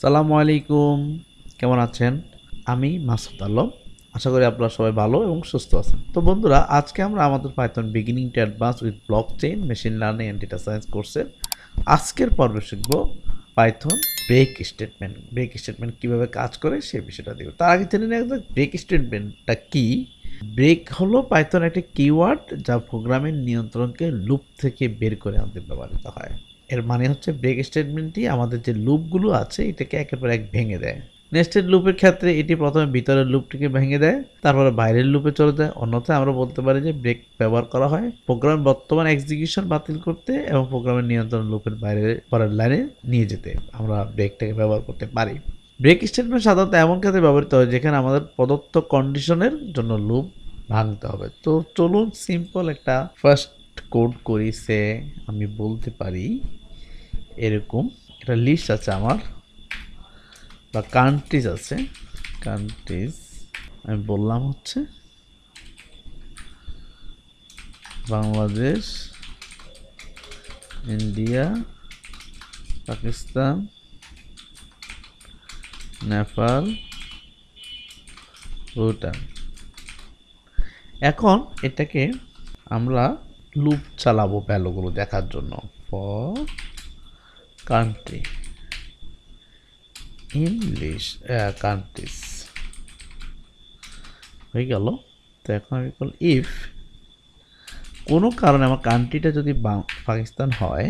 সালামু আলাইকুম, কেমন আছেন? আমি মাসুদ আলম। আশা করি আপনারা সবাই ভালো এবং সুস্থ আছেন। তো বন্ধুরা, আজকে আমরা আমাদের python beginning to advance with blockchain, machine learning and data science কোর্সের আজকের পর্বে শিখব python break statement. Break statement কীভাবে কাজ করে সেই বিষয়টা দেখব। তার আগে জেনে নেওয়া যাক ব্রেক স্টেটমেন্টটা কী। ব্রেক হলো পাইথন একটা কিওয়ার্ড যা প্রোগ্রামের নিয়ন্ত্রণকে লুপ থেকে বের করে আনতে ব্যবহৃত হয়। এর মানে হচ্ছে ব্রেক স্টেটমেন্টটি আমাদের যে লুপগুলো আছে এটাকে একের পর এক ভেঙে দেয়। নেস্টেড লুপের ক্ষেত্রে এটি প্রথমে ভিতরের লুপটিকে ভেঙে দেয়, তারপরে বাইরের লুপে চলে যায়। অন্যথায় আমরা বলতে পারি যে ব্রেক ব্যবহার করা হয় প্রোগ্রামের বর্তমান এক্সিকিউশন বাতিল করতে এবং প্রোগ্রামের নিয়ন্ত্রণ লুপের বাইরে পরের লাইনে নিয়ে যেতে আমরা ব্রেকটাকে ব্যবহার করতে পারি। ব্রেক স্টেটমেন্ট সাধারণত এমন ক্ষেত্রে ব্যবহৃত হয় যেখানে আমাদের প্রদত্ত কন্ডিশনের জন্য লুপ ভাঙতে হবে। তো চলুন সিম্পল একটা ফার্স্ট কোড করি। সে আমি বলতে পারি এরকম একটা লিস্ট আছে আমার, বা কান্ট্রিজ আছে। কান্ট্রিজ আমি বললাম হচ্ছে বাংলাদেশ, ইন্ডিয়া, পাকিস্তান, নেপাল, ভুটান। এখন এটাকে আমরা লুপ চালাবো ভ্যালুগুলো দেখার জন্য। ফর কান্ট্রি ইংলিশ কান্ট্রিজ হয়ে গেল। তো এখন আমি বল ইফ কোনো কারণে আমার কান্ট্রিটা যদি পাকিস্তান হয়,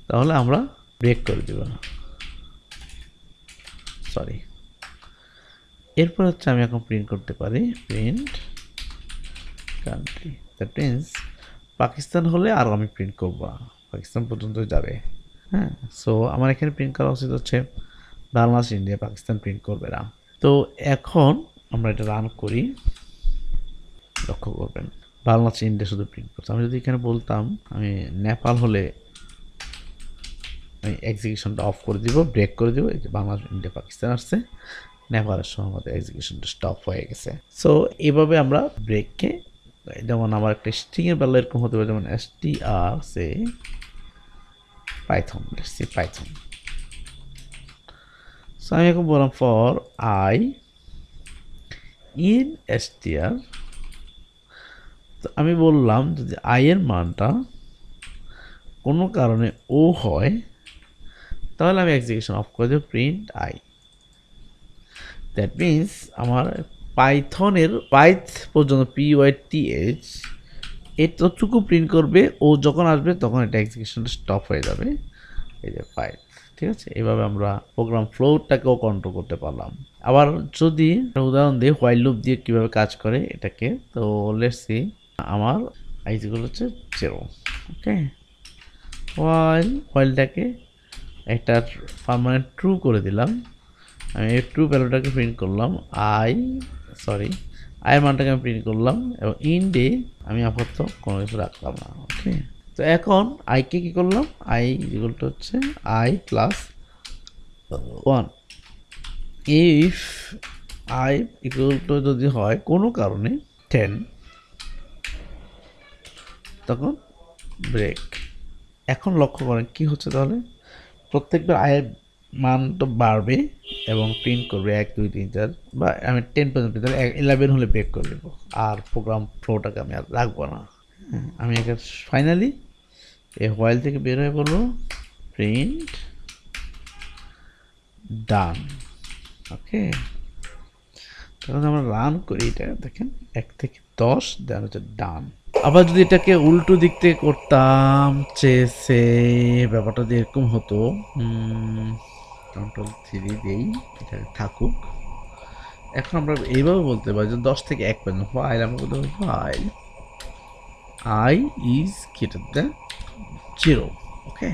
তাহলে আমরা ব্রেক করে দেব। সরি, এরপর হচ্ছে আমি এখন প্রিন্ট করতে পারি print country. That means Pakistan হলে আর আমি প্রিন্ট করবো না, পাকিস্তান পর্যন্ত যাবে। হ্যাঁ, সো আমার এখানে প্রিন্ট করা উচিত হচ্ছে বাংলাদেশ, ইন্ডিয়া, পাকিস্তান প্রিন্ট করবে না। তো এখন আমরা এটা রান করি, লক্ষ্য করবেন বাংলাদেশ, ইন্ডিয়া শুধু প্রিন্ট করছে। আমি যদি এখানে বলতাম আমি নেপাল হলে আমি এক্সিকিউশনটা অফ করে দিব, ব্রেক করে দিব। এই যে বাংলাদেশ, ইন্ডিয়া, পাকিস্তান আসছে, নেপালের সময় আমাদের এক্সিকিউশনটা স্টপ হয়ে গেছে। সো এইভাবে আমরা ব্রেককে, যেমন আমার একটা স্ট্রিংয়ের ভ্যালু এরকম হতে পারে, যেমন str সে পাইথন, সে পাইথন। সো আমি এখন বললাম ফর আই ইন str। তো আমি বললাম যদি আই এর মানটা কোনো কারণে ও হয়, তাহলে আমি এক্সিকিউশন অফ করে দেব প্রিন্ট আই। দ্যাট মিনস আমার পাইথনের পাইথ পর্যন্ত PYTH এতটুকু প্রিন্ট করবে, ও যখন আসবে তখন এটা এক্সিকিউশনটা স্টপ হয়ে যাবে। এই যে পাইথ, ঠিক আছে। এইভাবে আমরা প্রোগ্রাম ফ্লোটাকেও কন্ট্রোল করতে পারলাম। আবার যদি উদাহরণ দিই হোয়াইল লুপ দিয়ে কীভাবে কাজ করে এটাকে, তো লেটস সি আমার আইজগুলো হচ্ছে 0। ওকে, হোয়াইলটাকে একটা পার্মানেন্ট ট্রু করে দিলাম। আমি এই ট্রু ভ্যালুটাকে প্রিন্ট করলাম, আয়ের মানটাকে আমি প্রিন্ট করলাম, এবং ইন ডে আমি আপাতত কোনো কিছু রাখলাম না। ওকে, তো এখন আইকে কী করলাম, আই ইকুয়ালটা হচ্ছে I plus 1। If I equal to যদি হয় কোনো কারণে 10, তখন ব্রেক। এখন লক্ষ্য করেন কি হচ্ছে, তাহলে প্রত্যেকবার আয়ের মানটা বাড়বে এবং প্রিন্ট করবে 1 2 3 4, বা আমি 10 পর্যন্ত, তাহলে 11 হলে ব্রেক করে দেবো, আর প্রোগ্রাম ফ্লোটাকে আমি আর রাখবো না। আমি এখানে ফাইনালি এই হোয়াইল থেকে বের হয়ে বলবো প্রিন্ট ডান। ওকে, তখন আমরা রান করি, এটা দেখেন 1 থেকে 10 দেন হচ্ছে ডান। আবার যদি এটাকে উল্টো দিক থেকে করতাম, চেসে ব্যাপারটা দিয়ে এরকম হতো, Ctrl+3 দেই, এটা থাকুক। এখন আমরা এইভাবে বলতে পারি যে 10 থেকে 1 পর্যন্ত ফাইল, আমরা বলতে পারি file I is greater than 0। ওকে,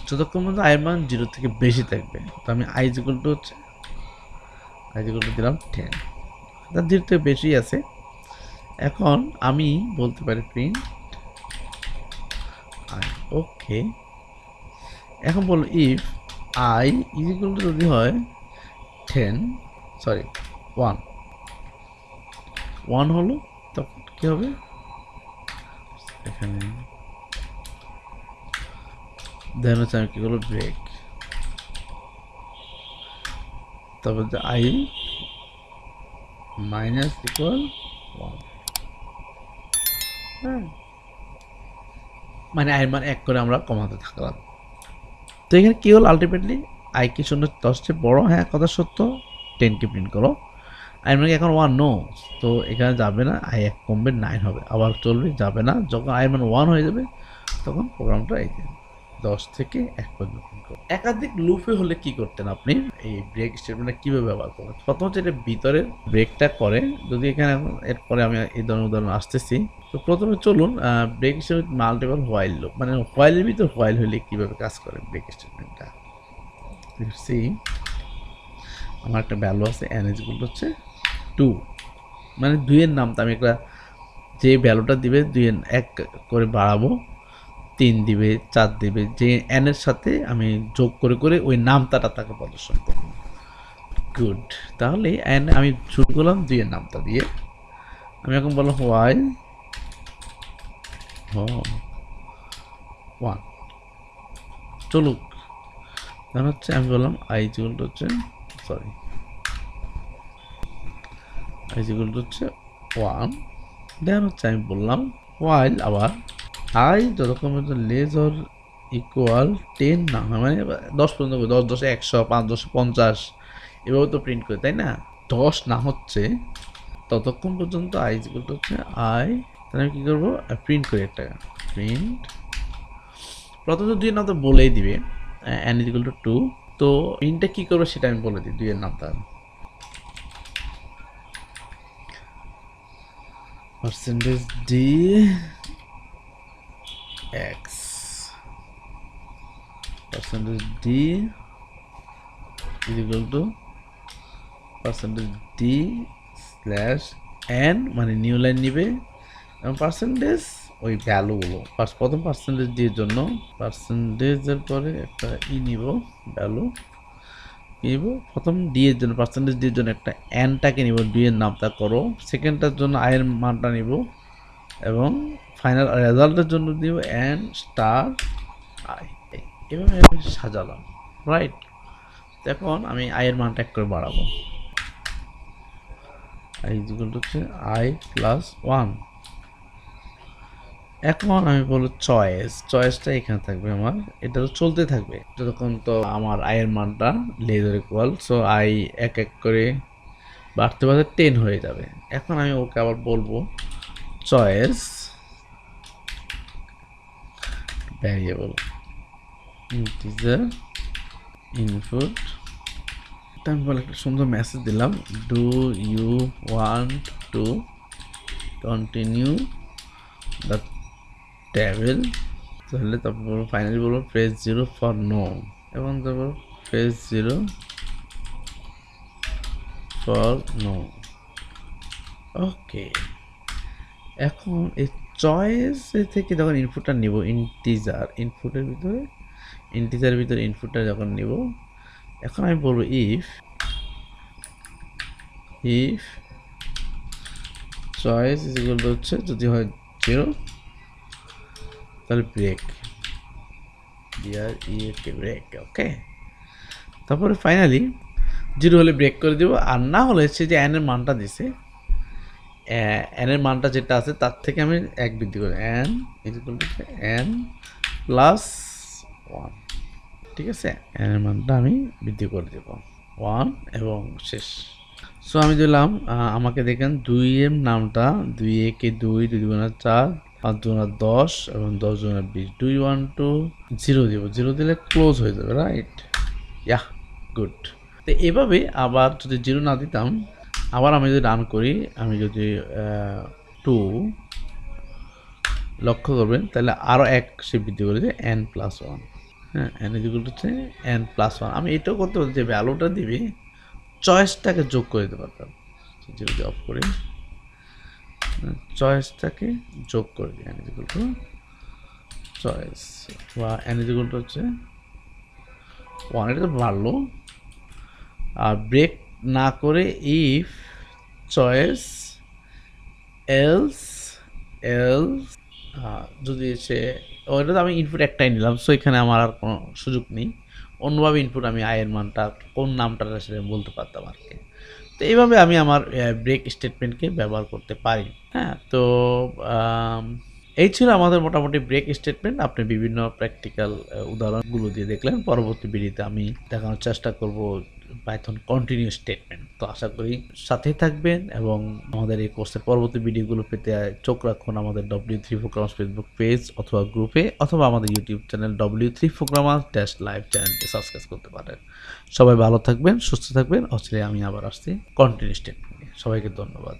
যতক্ষণ পর্যন্ত আয়ের মান 0 থেকে বেশি থাকবে। তো আমি আই ইকুয়াল টু হচ্ছে দিলাম 10, তার 0 থেকে বেশি আছে। এখন আমি বলতে পারি প্রিন্ট আই। ওকে, এখন বলো if I is equal to যদি হয় 1 হলো, তখন কি হবে, এখানে দেন হচ্ছে আমি কি করবো ব্রেক, তারপর আই মাইনাস ইকুয়াল 1, হ্যাঁ, মানে আই মান 1 করে আমরা কমাতে থাকলাম। তো এখানে কি হল আলটিমেটলি আই কি 0 10 চেয়ে বড়, হ্যাঁ কথা সত্য, 10 কে প্রিন্ট করো। আই মানে এখন 1 নো, তো এখানে যাবে না, আই 1 কমবে 9 হবে, আবার চলবে, যাবে না, যখন আই মান 1 হয়ে যাবে তখন প্রোগ্রামটা এই 10 থেকে 1 পর্যন্ত প্রিন্ট করো। একাধিক লুপে হলে কি করতেন আপনি, এই ব্রেক স্টেটমেন্টটা কিভাবে ব্যবহার করবেন? প্রথম হচ্ছে এটা ভিতরে ব্রেকটা করে, যদি এখানে এরপরে আমি এই ধরনের উদাহরণ আসতেছি। তো প্রথমে চলুন break statement multiple while loop, মানে হোয়াইলের ভিতর হোয়াইল হলে কিভাবে কাজ করে ব্রেক স্টেটমেন্টটা। সি আমার একটা ভ্যালু আছে n ইকুয়াল হচ্ছে 2, মানে 2 এর নামটা আমি একটা, যে ভ্যালুটা দিবে 2 এর 1 করে বাড়াবো, 3 দিবে, 4 দিবে, যে n এর সাথে আমি যোগ করে করে ওই নামটাটা তাকে প্রদর্শন করব। গুড, তাহলে n আমি শুরু করলাম 2 এর নামটা দিয়ে, আমি এখন বললাম হোয়াইল 1 চলুক, তাহলে হচ্ছে আমি বললাম i ইকুয়াল হচ্ছে সরি i ইকুয়াল হচ্ছে 1, দেন হচ্ছে আমি বললাম হোয়াইল আবার i যতক্ষণ পর্যন্ত লেস অর ইকুয়াল 10 না হয়, মানে 10 পর্যন্ত, 10 10 100, 5 10 50 এভাবে তো প্রিন্ট করে, তাই না? 10 না হচ্ছে ততক্ষণ পর্যন্ত i ইকুয়াল হচ্ছে i, তাহলে আমি কী করবো প্রিন্ট করি একটা প্রিন্ট, প্রথম তো 2 এর নাম তো বলেই দিবে n ইকুয়াল টু 2, তো প্রিন্টটা কী করবো সেটা আমি বলে দিই, 2 এর নামটা percentage d x percentage d is equal to percentage d slash n, মানে নিউ লাইন নিবে এবং পার্সেন্টেজ ওই ভ্যালুগুলো প্রথম পার্সেন্টেজ d এর জন্য পার্সেন্টেজের পরে একটা ই নিব ভ্যালু নিব, প্রথম d এর জন্য পার্সেন্টেজ d এর জন্য একটা nটাকে নিব, 2 এর নামটা করো, সেকেন্ডটার জন্য i এর মানটা নিব এবং ফাইনাল রেজাল্টের জন্য দিব n স্টার i, এভাবে আমি সাজালাম, রাইট? এখন আমি i এর মানটা 1 করে বাড়াবো, i ইকুয়াল হচ্ছে i প্লাস 1, এখন আমি বলবো চয়েসটা এখানে থাকবে আমার, এটা তো চলতে থাকবে যতক্ষণ তো আমার i এর মানটা less or equal, so i 1 1 করে বাড়তে বাড়তে 10 হয়ে যাবে। এখন আমি ওকে আবার বলবো চয়েস ভ্যারিয়েবল ইন্টিজার ইনপুট, আমি বলে একটা সুন্দর মেসেজ দিলাম, do you want to continue the table, তাহলে তারপর বলবো ফাইনালি বলবো প্রেস 0 ফর নো, এবং তারপর প্রেস 0 ফর নো। ওকে, এখন এই চয়েস থেকে যখন ইনপুটটা নিব ইনপুটের ভিতরে ইনপুটটা যখন নিব, এখন আমি বলবো if choice is equal to হচ্ছে যদি হয় 0 তাহলে ব্রেক ব্রেক, ওকে, তারপরে ফাইনালি 0 হলে ব্রেক করে দিব, আর না হলে সে যে n এর মানটা দিছে n এর মানটা যেটা আছে তার থেকে আমি 1 বৃদ্ধি করি, n is equal to n plus 1, ঠিক আছে, n এর মানটা আমি বৃদ্ধি করে দেব 1 এবং শেষ। সো আমি দিলাম আমাকে দেখেন 2 এর নামটা 2 একে 2 2 দুগুণা 4 5 দুগুণা 10 এবং 10 দুগুণা 20, 2 1 2 0 দিব, 0 দিলে ক্লোজ হয়ে যাবে, রাইট? ইয়া গুড। তো এভাবে আবার যদি 0 না দিতাম, আবার আমি যদি রান করি, আমি যদি 2 লক্ষ্য করবেন তাহলে আরও 1 সে বৃদ্ধি করে দিয়ে n প্লাস 1, হ্যাঁ, n ইকুয়াল হচ্ছে n প্লাস 1। আমি এটাও করতে পারি যে ভ্যালুটা দিবে চয়েসটাকে যোগ করে দিতে পারতাম, যদি অফ করি চয়েসটাকে যোগ করে দিই, n ইকুয়াল টু চয়েস বা n ইকুয়াল টু হচ্ছে 1, এটা তো বাড়লো, আর ব্রেক না করে ইফ চয়েস এলস যদি সে ওইটা তো আমি ইনপুট একটাই নিলাম, সো এখানে আমার আর কোনো সুযোগ নেই। অন্যভাবে ইনপুট আমি আয়ের মানটা কোন নামটা আসলে বলতে পারতাম আর কি। তো এইভাবে আমি আমার ব্রেক স্টেটমেন্টকে ব্যবহার করতে পারি। হ্যাঁ, তো আম, এই ছিল আমাদের মোটামুটি ব্রেক স্টেটমেন্ট। আপনি বিভিন্ন প্র্যাকটিক্যাল উদাহরণগুলো দিয়ে দেখলেন। পরবর্তী ভিডিওতে আমি দেখানোর চেষ্টা করব পাইথন কন্টিনিউ স্টেটমেন্ট। তো আশা করি সাথেই থাকবেন এবং আমাদের এই কোর্সের পরবর্তী ভিডিওগুলো পেতে চোখ রাখুন আমাদের W3 প্রোগ্রামার্স ফেসবুক পেজ অথবা গ্রুপে, অথবা আমাদের YouTube channel W3 programmers live চ্যানেলটি সাবস্ক্রাইব করতে পারেন। সবাই ভালো থাকবেন, সুস্থ থাকবেন। অচিরে আমি আবার আসছি কন্টিনিউ স্টেটমেন্ট নিয়ে। সবাইকে ধন্যবাদ।